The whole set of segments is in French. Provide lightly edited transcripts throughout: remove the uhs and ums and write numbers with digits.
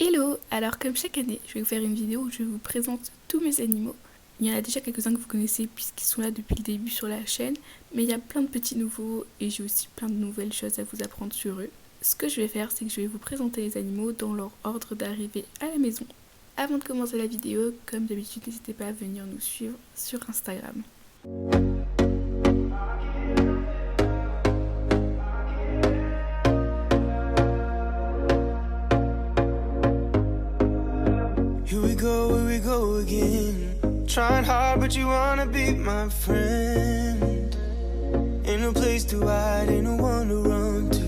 Hello! Alors comme chaque année, je vais vous faire une vidéo où je vous présente tous mes animaux. Il y en a déjà quelques-uns que vous connaissez puisqu'ils sont là depuis le début sur la chaîne, mais il y a plein de petits nouveaux et j'ai aussi plein de nouvelles choses à vous apprendre sur eux. Ce que je vais faire, c'est que je vais vous présenter les animaux dans leur ordre d'arrivée à la maison. Avant de commencer la vidéo, comme d'habitude, n'hésitez pas à venir nous suivre sur Instagram. Here we go again. Trying hard, but you wanna be my friend. Ain't no place to hide, ain't no one to run to.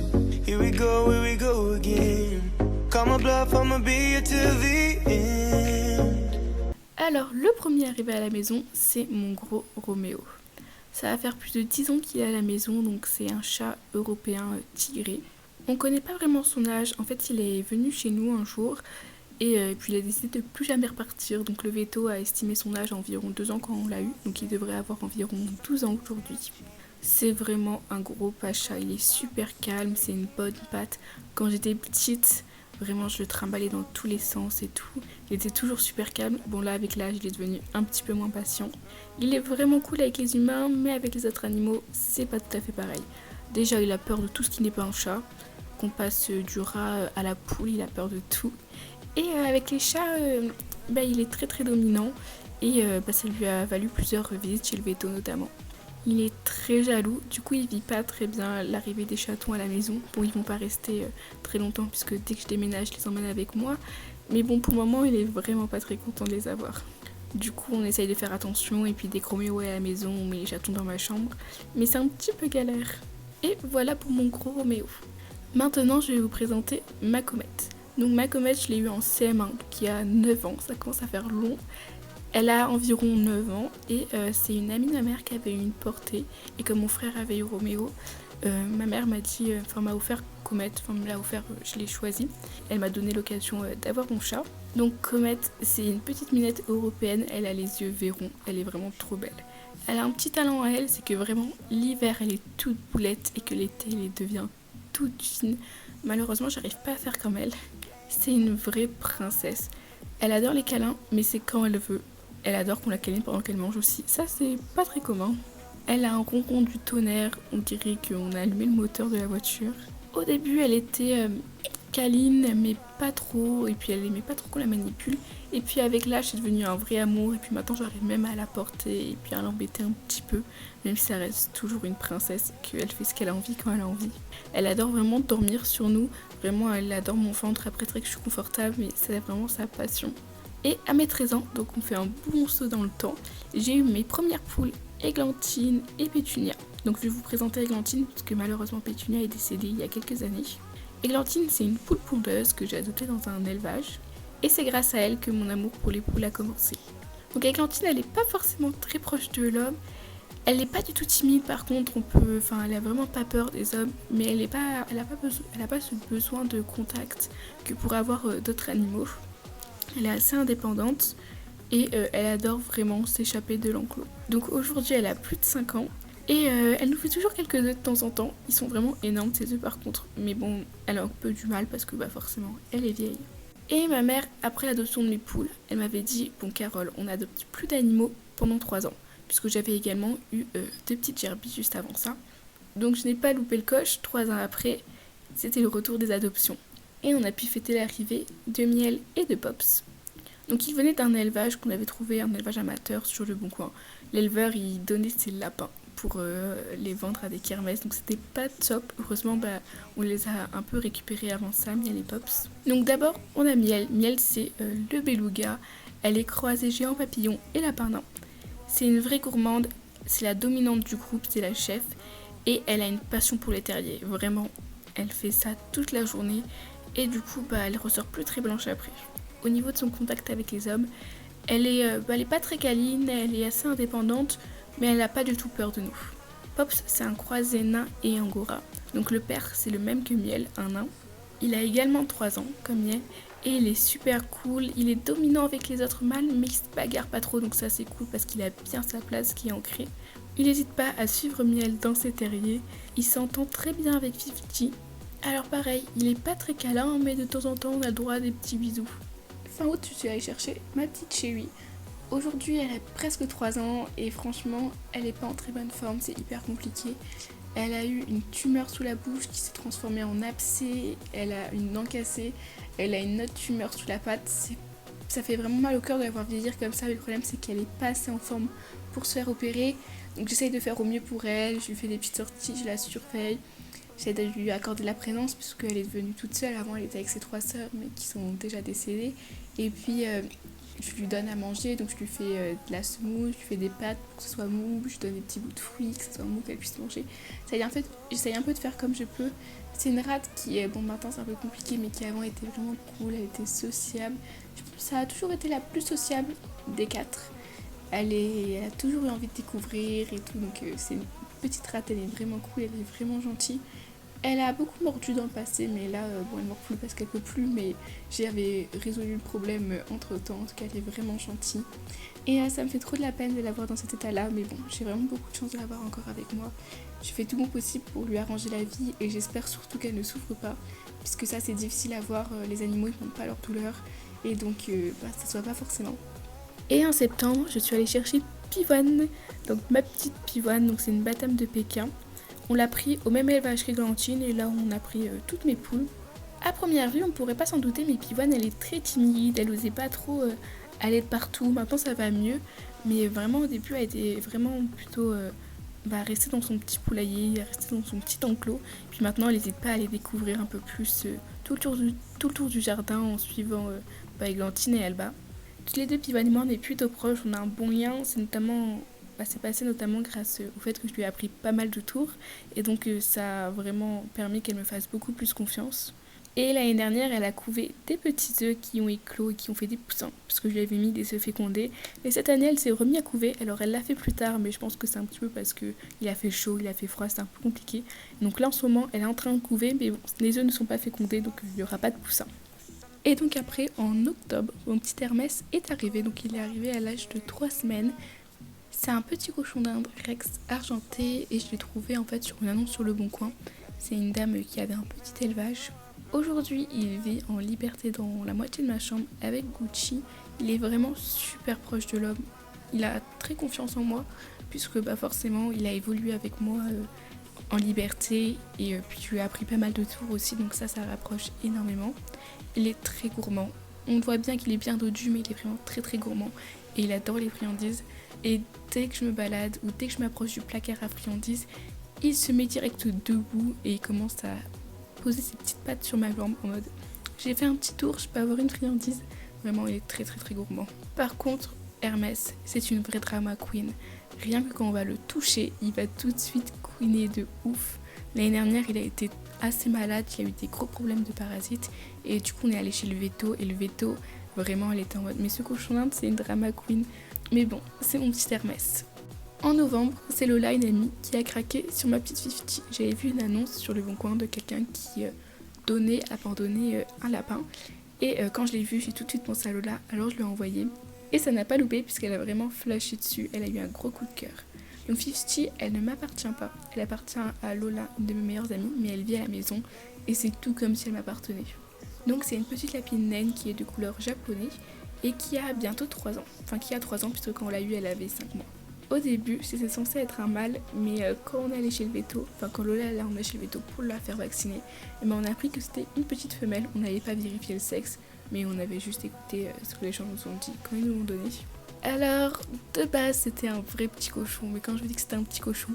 Here we go again. Call my bluff, I'ma be here till the end. Alors, le premier arrivé à la maison, c'est mon gros Roméo. Ça va faire plus de 10 ans qu'il est à la maison, donc c'est un chat européen tigré. On connaît pas vraiment son âge, en fait il est venu chez nous un jour et puis il a décidé de plus jamais repartir. Donc le veto a estimé son âge à environ 2 ans quand on l'a eu, donc il devrait avoir environ 12 ans aujourd'hui. C'est vraiment un gros pacha, il est super calme, c'est une bonne patte. Quand j'étais petite, vraiment je le trimballais dans tous les sens et tout. Il était toujours super calme. Bon là avec l'âge il est devenu un petit peu moins patient. Il est vraiment cool avec les humains, mais avec les autres animaux c'est pas tout à fait pareil. Déjà il a peur de tout ce qui n'est pas un chat. Qu'on passe du rat à la poule, il a peur de tout. Et avec les chats, il est très très dominant et ça lui a valu plusieurs visites chez le veto notamment. Il est très jaloux, du coup il vit pas très bien l'arrivée des chatons à la maison. Bon, ils vont pas rester très longtemps puisque dès que je déménage, je les emmène avec moi. Mais bon, pour le moment, il est vraiment pas très content de les avoir. Du coup, on essaye de faire attention et puis dès que Roméo est à la maison, on met les chatons dans ma chambre. Mais c'est un petit peu galère. Et voilà pour mon gros Roméo. Maintenant, je vais vous présenter ma comète. Donc ma comète, je l'ai eue en CM1, qui a 9 ans, ça commence à faire long. Elle a environ 9 ans et c'est une amie de ma mère qui avait eu une portée. Et comme mon frère avait eu Roméo, ma mère m'a dit, m'a offert Comète, me l'a offert, je l'ai choisi. Elle m'a donné l'occasion d'avoir mon chat. Donc Comète, c'est une petite minette européenne, elle a les yeux verrons, elle est vraiment trop belle. Elle a un petit talent à elle, c'est que vraiment l'hiver elle est toute boulette et que l'été elle devient toute fine. Malheureusement, j'arrive pas à faire comme elle. C'est une vraie princesse. Elle adore les câlins, mais c'est quand elle veut. Elle adore qu'on la câline pendant qu'elle mange aussi. Ça, c'est pas très commun. Elle a un ronron du tonnerre. On dirait qu'on a allumé le moteur de la voiture. Au début, elle était câline, mais pas trop. Et puis, elle aimait pas trop qu'on la manipule. Et puis, avec l'âge, c'est devenu un vrai amour. Et puis, maintenant, j'arrive même à la porter et puis à l'embêter un petit peu. Même si ça reste toujours une princesse, qu'elle fait ce qu'elle a envie quand elle a envie. Elle adore vraiment dormir sur nous. Vraiment, elle adore mon ventre. Après, très que je suis confortable, mais c'est vraiment sa passion. Et à mes 13 ans, donc on fait un bon saut dans le temps, j'ai eu mes premières poules, Églantine et Pétunia. Donc je vais vous présenter Églantine, parce que malheureusement Pétunia est décédée il y a quelques années. Églantine, c'est une poule pondeuse que j'ai adoptée dans un élevage. Et c'est grâce à elle que mon amour pour les poules a commencé. Donc Églantine, elle n'est pas forcément très proche de l'homme. Elle n'est pas du tout timide, par contre, elle a vraiment pas peur des hommes, mais elle a pas ce besoin de contact que pourraient avoir d'autres animaux. Elle est assez indépendante et elle adore vraiment s'échapper de l'enclos. Donc aujourd'hui, elle a plus de 5 ans et elle nous fait toujours quelques œufs de temps en temps. Ils sont vraiment énormes ces œufs par contre, mais bon, elle a un peu du mal parce que forcément, elle est vieille. Et ma mère, après l'adoption de mes poules, elle m'avait dit « Bon Carole, on n'adopte plus d'animaux pendant 3 ans ». Puisque j'avais également eu 2 petites gerbilles juste avant ça. Donc je n'ai pas loupé le coche, 3 ans après, c'était le retour des adoptions. Et on a pu fêter l'arrivée de Miel et de Pops. Donc ils venaient d'un élevage qu'on avait trouvé, un élevage amateur sur le Bon Coin. L'éleveur, il donnait ses lapins pour les vendre à des kermesses, donc c'était pas top. Heureusement, on les a un peu récupérés avant ça, Miel et Pops. Donc d'abord, on a Miel. Miel, c'est le beluga. Elle est croisée géant papillon et lapin nain. C'est une vraie gourmande, c'est la dominante du groupe, c'est la chef. Et elle a une passion pour les terriers, vraiment. Elle fait ça toute la journée et du coup, elle ressort plus très blanche après. Au niveau de son contact avec les hommes, elle est pas très câline, elle est assez indépendante, mais elle n'a pas du tout peur de nous. Pops, c'est un croisé nain et angora. Donc le père, c'est le même que Miel, un nain. Il a également 3 ans, comme Miel, et il est super cool. Il est dominant avec les autres mâles, mais il se bagarre pas trop, donc ça c'est cool parce qu'il a bien sa place qui est ancrée. Il n'hésite pas à suivre Miel dans ses terriers. Il s'entend très bien avec Fifty. Alors pareil, il est pas très câlin, mais de temps en temps on a le droit à des petits bisous. Fin août, je suis allée chercher ma petite chérie. Aujourd'hui, elle a presque 3 ans et franchement, elle est pas en très bonne forme, c'est hyper compliqué. Elle a eu une tumeur sous la bouche qui s'est transformée en abcès, elle a une dent cassée, elle a une autre tumeur sous la patte. Ça fait vraiment mal au cœur de la voir vieillir comme ça, mais le problème c'est qu'elle est pas assez en forme pour se faire opérer. Donc j'essaye de faire au mieux pour elle, je lui fais des petites sorties, je la surveille. J'essaie de lui accorder la présence puisqu'elle est devenue toute seule. Avant, elle était avec ses 3 sœurs, mais qui sont déjà décédées. Et puis, je lui donne à manger, donc je lui fais de la semoule, je lui fais des pâtes pour que ce soit mou, je lui donne des petits bouts de fruits, que ce soit mou, qu'elle puisse manger. J'essaye un peu de faire comme je peux. C'est une rate qui est, bon maintenant c'est un peu compliqué, mais qui avant était vraiment cool, elle était sociable. Ça a toujours été la plus sociable des 4. Elle a toujours eu envie de découvrir et tout, donc c'est une petite rate, elle est vraiment cool, elle est vraiment gentille. Elle a beaucoup mordu dans le passé, mais là, bon, elle mord plus parce qu'elle peut plus, mais j'avais résolu le problème entre temps. En tout cas, elle est vraiment gentille. Et ça me fait trop de la peine de la voir dans cet état-là, mais bon, j'ai vraiment beaucoup de chance de l'avoir encore avec moi. Je fais tout mon possible pour lui arranger la vie et j'espère surtout qu'elle ne souffre pas, puisque ça, c'est difficile à voir. Les animaux, ils n'ont pas leur douleur, et donc, ça se voit pas forcément. Et en septembre, je suis allée chercher Pivoine, donc ma petite Pivoine, donc c'est une Batame de Pékin. On l'a pris au même élevage qu'Églantine et là on a pris toutes mes poules. À première vue, on pourrait pas s'en douter, mais Pivoine elle est très timide, elle osait pas trop aller de partout. Maintenant ça va mieux, mais vraiment au début elle était vraiment plutôt rester dans son petit poulailler, rester dans son petit enclos. Puis maintenant elle n'hésite pas à aller découvrir un peu plus tout le tour du jardin en suivant Églantine et Elba. Toutes les deux, Pivoine et moi, on est plutôt proches, on a un bon lien, c'est passé notamment grâce au fait que je lui ai appris pas mal de tours et donc ça a vraiment permis qu'elle me fasse beaucoup plus confiance. Et l'année dernière, elle a couvé des petits œufs qui ont éclos et qui ont fait des poussins parce que je lui avais mis des œufs fécondés. Et cette année, elle s'est remise à couver. Alors elle l'a fait plus tard, mais je pense que c'est un petit peu parce que il a fait chaud, il a fait froid, c'est un peu compliqué. Donc là en ce moment, elle est en train de couver, mais bon, les œufs ne sont pas fécondés, donc il n'y aura pas de poussins. Et donc après, en octobre, mon petit Hermès est arrivé. Donc il est arrivé à l'âge de 3 semaines. C'est un petit cochon d'Inde Rex argenté et je l'ai trouvé en fait sur une annonce sur Le Bon Coin. C'est une dame qui avait un petit élevage. Aujourd'hui, il vit en liberté dans la moitié de ma chambre avec Gucci. Il est vraiment super proche de l'homme. Il a très confiance en moi puisque forcément il a évolué avec moi en liberté et puis je lui ai appris pas mal de tours aussi, donc ça rapproche énormément. Il est très gourmand. On voit bien qu'il est bien dodu, mais il est vraiment très très gourmand et il adore les friandises. Et dès que je me balade ou dès que je m'approche du placard à friandises, il se met direct debout et il commence à poser ses petites pattes sur ma jambe en mode j'ai fait un petit tour, je peux avoir une friandise. Vraiment, il est très très très gourmand. Par contre, Hermès, c'est une vraie drama queen. Rien que quand on va le toucher, il va tout de suite couiner de ouf. L'année dernière, il a été assez malade, il a eu des gros problèmes de parasites et du coup on est allé chez le veto et le veto, vraiment elle était en mode mais ce cochon d'Inde c'est une drama queen. Mais bon, c'est mon petit Hermès. En novembre, c'est Lola, une amie, qui a craqué sur ma petite Fifty. J'avais vu une annonce sur Le Bon Coin de quelqu'un qui abandonnait un lapin. Et quand je l'ai vu, j'ai tout de suite pensé à Lola, alors je lui ai envoyé. Et ça n'a pas loupé puisqu'elle a vraiment flashé dessus, elle a eu un gros coup de cœur. Donc Fifty, elle ne m'appartient pas. Elle appartient à Lola, une de mes meilleures amies, mais elle vit à la maison et c'est tout comme si elle m'appartenait. Donc c'est une petite lapine naine qui est de couleur japonais et qui a bientôt 3 ans. Enfin qui a 3 ans puisque quand on l'a eu elle avait 5 mois. Au début c'était censé être un mâle, mais quand on est allé chez le veto, quand Lola l'a emmené chez le veto pour la faire vacciner, on a appris que c'était une petite femelle. On n'avait pas vérifié le sexe, mais on avait juste écouté ce que les gens nous ont dit quand ils nous l'ont donné. Alors, de base, c'était un vrai petit cochon, mais quand je vous dis que c'était un petit cochon,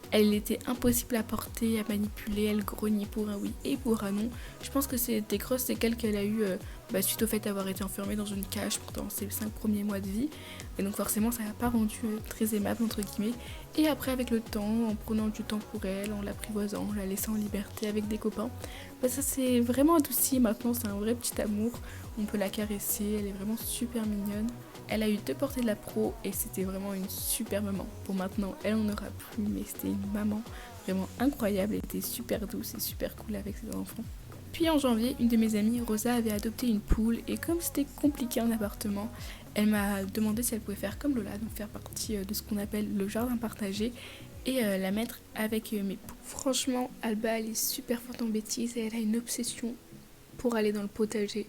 elle était impossible à porter, à manipuler, elle grognait pour un oui et pour un non. Je pense que c'est des grosses séquelles qu'elle a eues suite au fait d'avoir été enfermée dans une cage pendant ses 5 premiers mois de vie. Et donc forcément, ça l'a pas rendu très aimable, entre guillemets. Et après, avec le temps, en prenant du temps pour elle, en l'apprivoisant, en la laissant en liberté avec des copains, ça s'est vraiment adouci. Maintenant, c'est un vrai petit amour. On peut la caresser, elle est vraiment super mignonne. Elle a eu 2 portées de la pro et c'était vraiment une super maman. Bon maintenant, elle en aura plus, mais c'était une maman vraiment incroyable. Elle était super douce et super cool avec ses enfants. Puis en janvier, une de mes amies, Rosa, avait adopté une poule et comme c'était compliqué en appartement, elle m'a demandé si elle pouvait faire comme Lola, donc faire partie de ce qu'on appelle le jardin partagé. et la mettre avec mes poux. Franchement, Alba, elle est super forte en bêtises et elle a une obsession pour aller dans le potager.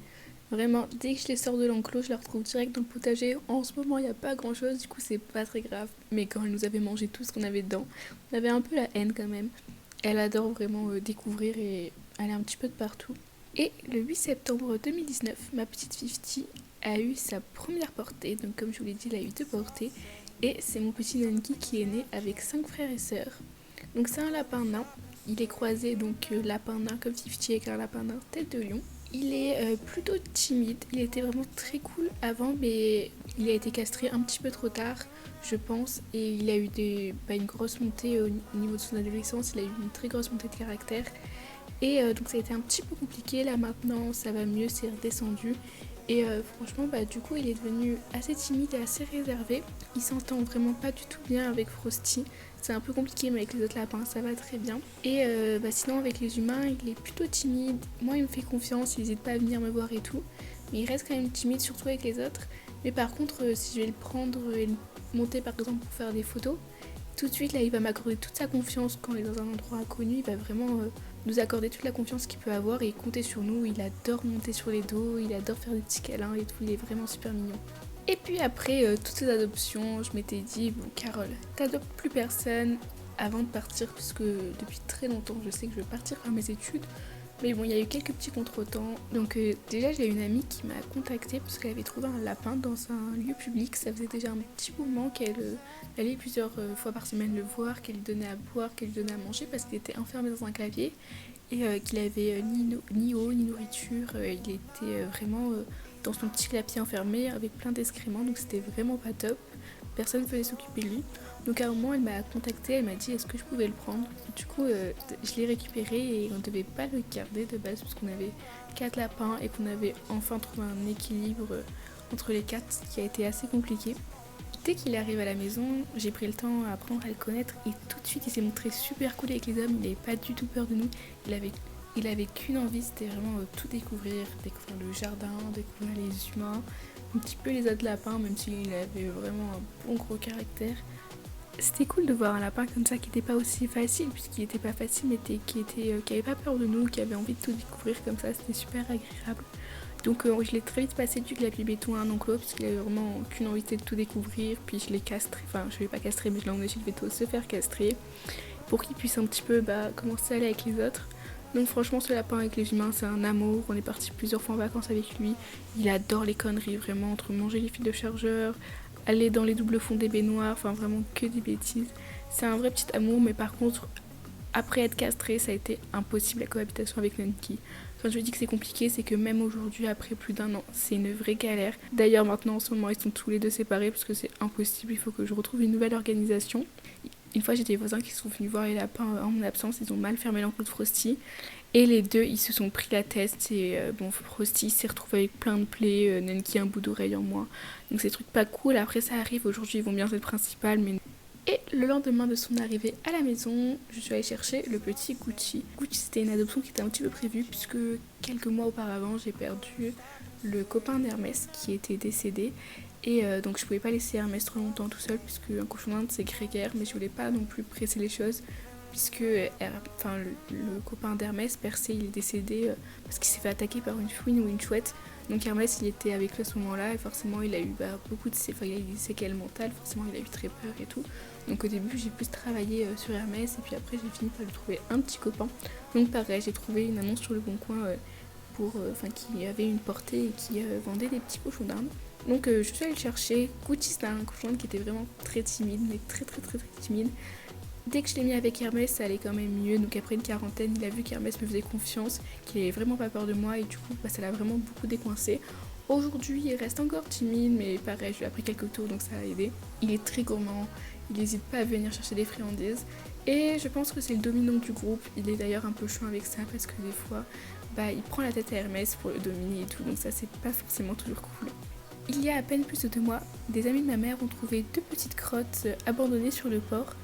Vraiment, dès que je les sors de l'enclos, je la retrouve direct dans le potager. En ce moment, il n'y a pas grand chose, du coup, c'est pas très grave. Mais quand elle nous avait mangé tout ce qu'on avait dedans, on avait un peu la haine quand même. Elle adore vraiment découvrir et aller un petit peu de partout. Et le 8 septembre 2019, ma petite Fifty a eu sa première portée. Donc, comme je vous l'ai dit, elle a eu 2 portées. Et c'est mon petit Nanki qui est né avec 5 frères et sœurs. Donc, c'est un lapin nain. Il est croisé, donc lapin nain comme Fifty avec un lapin nain tête de lion. Il est plutôt timide, il était vraiment très cool avant, mais il a été castré un petit peu trop tard, je pense, et il a eu une grosse montée au niveau de son adolescence, il a eu une très grosse montée de caractère, et donc ça a été un petit peu compliqué. Là maintenant ça va mieux, c'est redescendu, et franchement du coup il est devenu assez timide et assez réservé. Il s'entend vraiment pas du tout bien avec Frosty. C'est un peu compliqué, mais avec les autres lapins ça va très bien. Et sinon avec les humains il est plutôt timide. Moi il me fait confiance, il n'hésite pas à venir me voir et tout, mais il reste quand même timide, surtout avec les autres. Mais par contre si je vais le prendre et le monter par exemple pour faire des photos, tout de suite là il va m'accorder toute sa confiance. Quand on est dans un endroit inconnu, il va vraiment nous accorder toute la confiance qu'il peut avoir et compter sur nous. Il adore monter sur les dos, il adore faire des petits câlins et tout, il est vraiment super mignon. Et puis après toutes ces adoptions, je m'étais dit, bon Carole, t'adoptes plus personne avant de partir, puisque depuis très longtemps je sais que je vais partir faire mes études. Mais bon, il y a eu quelques petits contretemps. Donc déjà j'ai une amie qui m'a contactée parce qu'elle avait trouvé un lapin dans un lieu public. Ça faisait déjà un petit moment qu'elle allait plusieurs fois par semaine le voir, qu'elle lui donnait à boire, qu'elle lui donnait à manger parce qu'il était enfermé dans un clavier et qu'il avait ni eau ni nourriture. Il était vraiment dans son petit clapier enfermé avec plein d'excréments, donc c'était vraiment pas top. Personne ne venait s'occuper de lui. Donc à un moment elle m'a contactée, elle m'a dit est-ce que je pouvais le prendre. Du coup je l'ai récupéré et on ne devait pas le garder de base parce qu'on avait 4 lapins et qu'on avait enfin trouvé un équilibre entre les 4, ce qui a été assez compliqué. Dès qu'il arrive à la maison, j'ai pris le temps à apprendre à le connaître et tout de suite il s'est montré super cool avec les hommes. Il n'avait pas du tout peur de nous. Il avait qu'une envie, c'était vraiment tout découvrir le jardin, découvrir les humains, un petit peu les autres lapins, même s'il avait vraiment un bon gros caractère. C'était cool de voir un lapin comme ça qui n'était pas aussi facile, puisqu'il n'était pas facile, mais qui avait pas peur de nous, qui avait envie de tout découvrir comme ça, c'était super agréable. Donc je l'ai très vite passé du clavier béton à un enclos, puisqu'il avait vraiment aucune envie de tout découvrir, puis je l'ai castré, enfin je ne l'ai pas castré, mais je l'ai emmené chez le véto se faire castrer, pour qu'il puisse un petit peu commencer à aller avec les autres. Donc franchement ce lapin avec les humains c'est un amour, on est parti plusieurs fois en vacances avec lui, il adore les conneries vraiment, entre manger les fils de chargeur, aller dans les doubles fonds des baignoires, enfin vraiment que des bêtises. C'est un vrai petit amour, mais par contre après être castré ça a été impossible la cohabitation avec Nanki. Quand je dis que c'est compliqué, c'est que même aujourd'hui, après plus d'1 an, c'est une vraie galère. D'ailleurs maintenant en ce moment ils sont tous les deux séparés parce que c'est impossible, il faut que je retrouve une nouvelle organisation. Une fois j'ai des voisins qui sont venus voir les lapins en mon absence, ils ont mal fermé l'enclos de Frosty. Et les deux, ils se sont pris la tête et Frosty s'est retrouvé avec plein de plaies, Nanki un bout d'oreille en moins. Donc c'est des trucs pas cool, après ça arrive, aujourd'hui ils vont bien, c'est le principal. Et le lendemain de son arrivée à la maison, je suis allée chercher le petit Gucci. Gucci c'était une adoption qui était un petit peu prévue puisque quelques mois auparavant j'ai perdu le copain d'Hermès qui était décédé. Et donc je pouvais pas laisser Hermès trop longtemps tout seul puisque un cochon d'Inde c'est grégaire, mais je voulais pas non plus presser les choses puisque le copain d'Hermès, Persée, il est décédé parce qu'il s'est fait attaquer par une fouine ou une chouette. Donc Hermès il était avec lui à ce moment-là et forcément il a eu beaucoup de il a eu des séquelles mentales, forcément il a eu très peur et tout. Donc au début j'ai plus travaillé sur Hermès et puis après j'ai fini par lui trouver un petit copain. Donc pareil, j'ai trouvé une annonce sur le bon coin qui avait une portée et qui vendait des petits cochons d'Inde. Donc je suis allée le chercher. Gucci c'était un cochon d'Inde qui était vraiment très timide, mais très très très très timide. Dès que je l'ai mis avec Hermès, ça allait quand même mieux. Donc après une quarantaine, il a vu qu'Hermès me faisait confiance, qu'il avait vraiment pas peur de moi et du coup ça l'a vraiment beaucoup décoincé. Aujourd'hui il reste encore timide, mais pareil, je lui ai appris quelques tours donc ça a aidé. Il est très gourmand, il n'hésite pas à venir chercher des friandises. Et je pense que c'est le dominant du groupe. Il est d'ailleurs un peu chiant avec ça parce que des fois il prend la tête à Hermès pour le dominer et tout, donc ça c'est pas forcément toujours cool. Il y a à peine plus de 2 mois, des amis de ma mère ont trouvé 2 petites crottes abandonnées sur le port.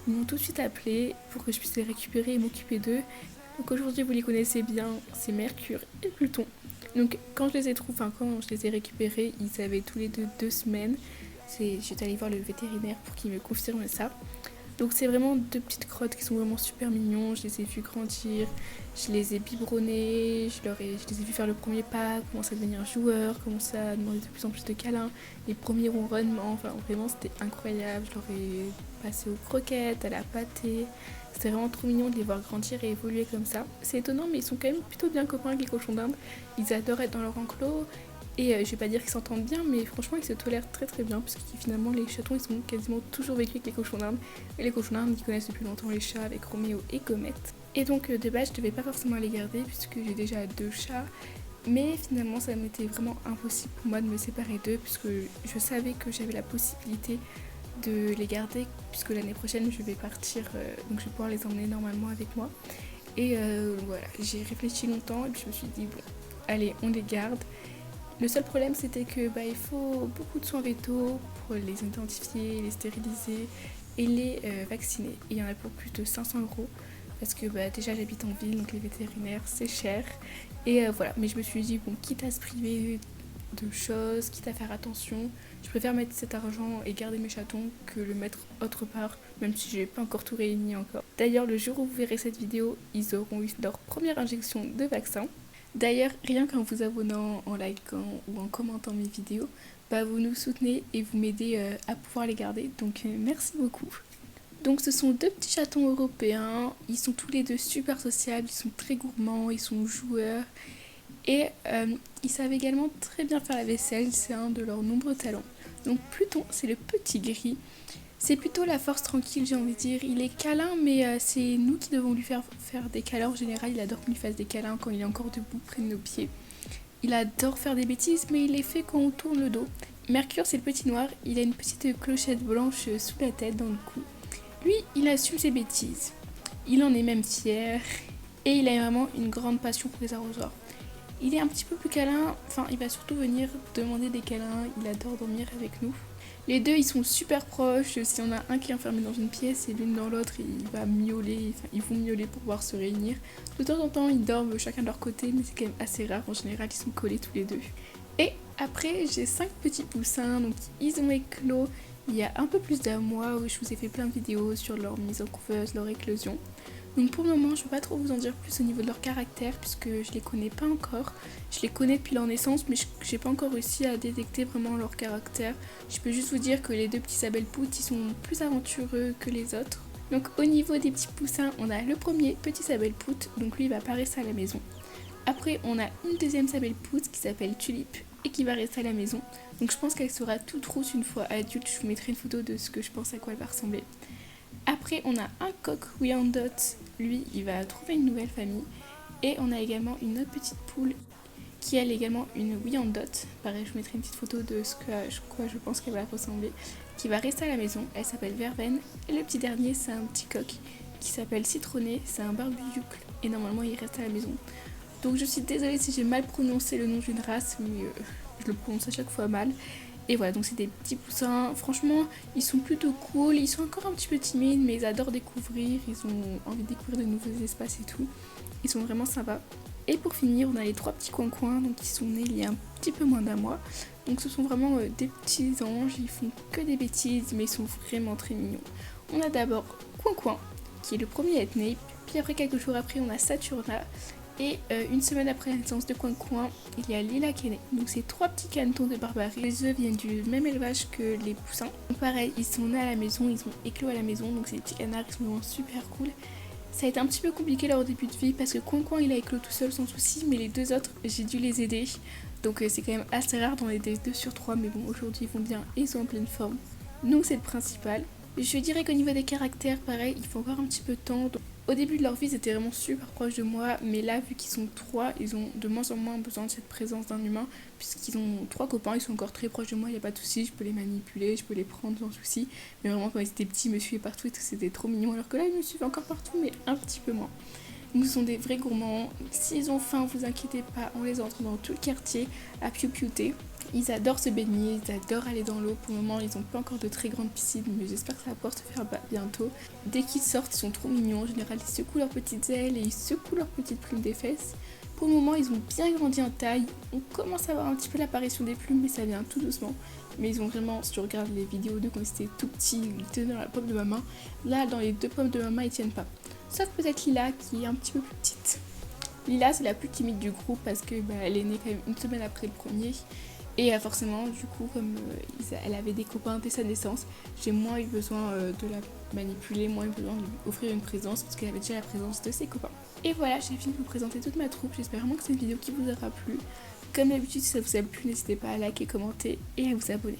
Ils m'ont tout de suite appelé pour que je puisse les récupérer et m'occuper d'eux. Donc aujourd'hui vous les connaissez bien, c'est Mercure et Pluton. Donc quand je les ai récupérés, ils avaient tous les 2 semaines. J'étais allée voir le vétérinaire pour qu'il me confirme ça. Donc c'est vraiment deux petites crottes qui sont vraiment super mignons. Je les ai vus grandir, je les ai biberonnés, je les ai vus faire le premier pas, commencer à devenir joueurs, commencer à demander de plus en plus de câlins, les premiers ronronnements, enfin vraiment c'était incroyable. Je leur ai passé aux croquettes, à la pâtée. C'était vraiment trop mignon de les voir grandir et évoluer comme ça. C'est étonnant mais ils sont quand même plutôt bien copains avec les cochons d'Inde. Ils adorent être dans leur enclos. Et je vais pas dire qu'ils s'entendent bien, mais franchement ils se tolèrent très très bien, puisque finalement les chatons ils sont quasiment toujours vécus avec les cochons d'Inde. Et les cochons d'Inde ils connaissent depuis longtemps les chats avec Roméo et Comet. Et donc de base je devais pas forcément les garder, puisque j'ai déjà 2 chats. Mais finalement ça m'était vraiment impossible pour moi de me séparer d'eux, puisque je savais que j'avais la possibilité de les garder, puisque l'année prochaine je vais partir, donc je vais pouvoir les emmener normalement avec moi. Et voilà, j'ai réfléchi longtemps et puis je me suis dit bon, allez on les garde. Le seul problème c'était que il faut beaucoup de soins vétos pour les identifier, les stériliser et les vacciner. Et il y en a pour plus de 500 € parce que déjà j'habite en ville donc les vétérinaires c'est cher. Et voilà, mais je me suis dit bon, quitte à se priver de choses, quitte à faire attention, je préfère mettre cet argent et garder mes chatons que le mettre autre part, même si j'ai pas encore tout réuni encore. D'ailleurs le jour où vous verrez cette vidéo, ils auront eu leur première injection de vaccin. D'ailleurs, rien qu'en vous abonnant, en likant ou en commentant mes vidéos, vous nous soutenez et vous m'aidez à pouvoir les garder. Donc merci beaucoup. Donc ce sont 2 petits chatons européens. Ils sont tous les 2 super sociables, ils sont très gourmands, ils sont joueurs. Et ils savent également très bien faire la vaisselle, c'est un de leurs nombreux talents. Donc Pluton, c'est le petit gris. C'est plutôt la force tranquille, j'ai envie de dire. Il est câlin, mais c'est nous qui devons lui faire des câlins. En général, il adore qu'on lui fasse des câlins quand il est encore debout près de nos pieds. Il adore faire des bêtises, mais il les fait quand on tourne le dos. Mercure, c'est le petit noir. Il a une petite clochette blanche sous la tête, dans le cou. Lui, il assume ses bêtises. Il en est même fier. Et il a vraiment une grande passion pour les arrosoirs. Il est un petit peu plus câlin. Enfin, il va surtout venir demander des câlins. Il adore dormir avec nous. Les 2 ils sont super proches, s'il y en a un qui est enfermé dans une pièce et l'une dans l'autre il va miauler, ils vont miauler pour pouvoir se réunir. De temps en temps ils dorment chacun de leur côté mais c'est quand même assez rare, en général ils sont collés tous les 2. Et après j'ai 5 petits poussins, donc ils ont éclos il y a un peu plus d'1 mois où je vous ai fait plein de vidéos sur leur mise en couveuse, leur éclosion. Donc pour le moment je ne peux pas trop vous en dire plus au niveau de leur caractère puisque je les connais pas encore. Je les connais depuis leur naissance mais j'ai pas encore réussi à détecter vraiment leur caractère. Je peux juste vous dire que les 2 petits sabelpoutes ils sont plus aventureux que les autres. Donc au niveau des petits poussins on a le premier petit sabelpoute, donc lui il va pas rester à la maison. Après on a une deuxième sabelpoute qui s'appelle Tulipe et qui va rester à la maison. Donc je pense qu'elle sera toute rousse une fois adulte, je vous mettrai une photo de ce que je pense à quoi elle va ressembler. Après on a un coq Wyandotte, lui il va trouver une nouvelle famille. Et on a également une autre petite poule qui elle également une Wyandotte. Pareil je vous mettrai une petite photo de quoi je pense qu'elle va ressembler. Qui va rester à la maison, elle s'appelle Verveine. Et le petit dernier c'est un petit coq qui s'appelle Citronné, c'est un barbucle. Et normalement il reste à la maison. Donc je suis désolée si j'ai mal prononcé le nom d'une race, mais je le prononce à chaque fois mal. Et voilà, donc c'est des petits poussins, franchement ils sont plutôt cool, ils sont encore un petit peu timides mais ils adorent découvrir, ils ont envie de découvrir de nouveaux espaces et tout. Ils sont vraiment sympas. Et pour finir on a les 3 petits coins donc ils sont nés il y a un petit peu moins d'1 mois. Donc ce sont vraiment des petits anges, ils font que des bêtises mais ils sont vraiment très mignons. On a d'abord Coin qui est le premier à être né, puis après quelques jours après on a Saturna. Et une semaine après la naissance de Coin, il y a Lila qui est née. Donc c'est 3 petits canetons de Barbarie. Les œufs viennent du même élevage que les poussins. Donc pareil, ils sont nés à la maison, ils ont éclos à la maison. Donc c'est des petits canards qui sont vraiment super cool. Ça a été un petit peu compliqué leur début de vie parce que Coin il a éclos tout seul sans souci. Mais les 2 autres, j'ai dû les aider. Donc c'est quand même assez rare d'en aider 2 sur 3. Mais bon, aujourd'hui ils vont bien et ils sont en pleine forme. Donc c'est le principal. Je dirais qu'au niveau des caractères, pareil, il faut encore un petit peu de temps. Donc, au début de leur vie, ils étaient vraiment super proches de moi, mais là, vu qu'ils sont 3, ils ont de moins en moins besoin de cette présence d'un humain, puisqu'ils ont 3 copains, ils sont encore très proches de moi, il n'y a pas de souci, je peux les manipuler, je peux les prendre sans souci. Mais vraiment, quand ils étaient petits, ils me suivaient partout et tout, c'était trop mignon, alors que là, ils me suivent encore partout, mais un petit peu moins. Nous sont des vrais gourmands. S'ils ont faim, vous inquiétez pas, on les entre dans tout le quartier à piou-piouter. Ils adorent se baigner, ils adorent aller dans l'eau. Pour le moment, ils n'ont pas encore de très grandes piscines, mais j'espère que ça va pouvoir se faire bientôt. Dès qu'ils sortent, ils sont trop mignons. En général, ils secouent leurs petites ailes et ils secouent leurs petites plumes des fesses Pour le moment, ils ont bien grandi en taille. On commence à voir un petit peu l'apparition des plumes, mais ça vient tout doucement. Mais ils ont vraiment, si tu regardes les vidéos de quand ils étaient tout petits, ils tenaient dans la paume de ma main. Là, dans les 2 paumes de ma main, ils tiennent pas. Sauf peut-être Lila, qui est un petit peu plus petite. Lila, c'est la plus timide du groupe parce que elle est née quand même une semaine après le premier. Et forcément, du coup, comme elle avait des copains dès sa naissance, j'ai moins eu besoin de la manipuler, moins eu besoin de lui offrir une présence parce qu'elle avait déjà la présence de ses copains. Et voilà, j'ai fini de vous présenter toute ma troupe. J'espère vraiment que c'est une vidéo qui vous aura plu. Comme d'habitude, si ça vous a plu, n'hésitez pas à liker, commenter et à vous abonner.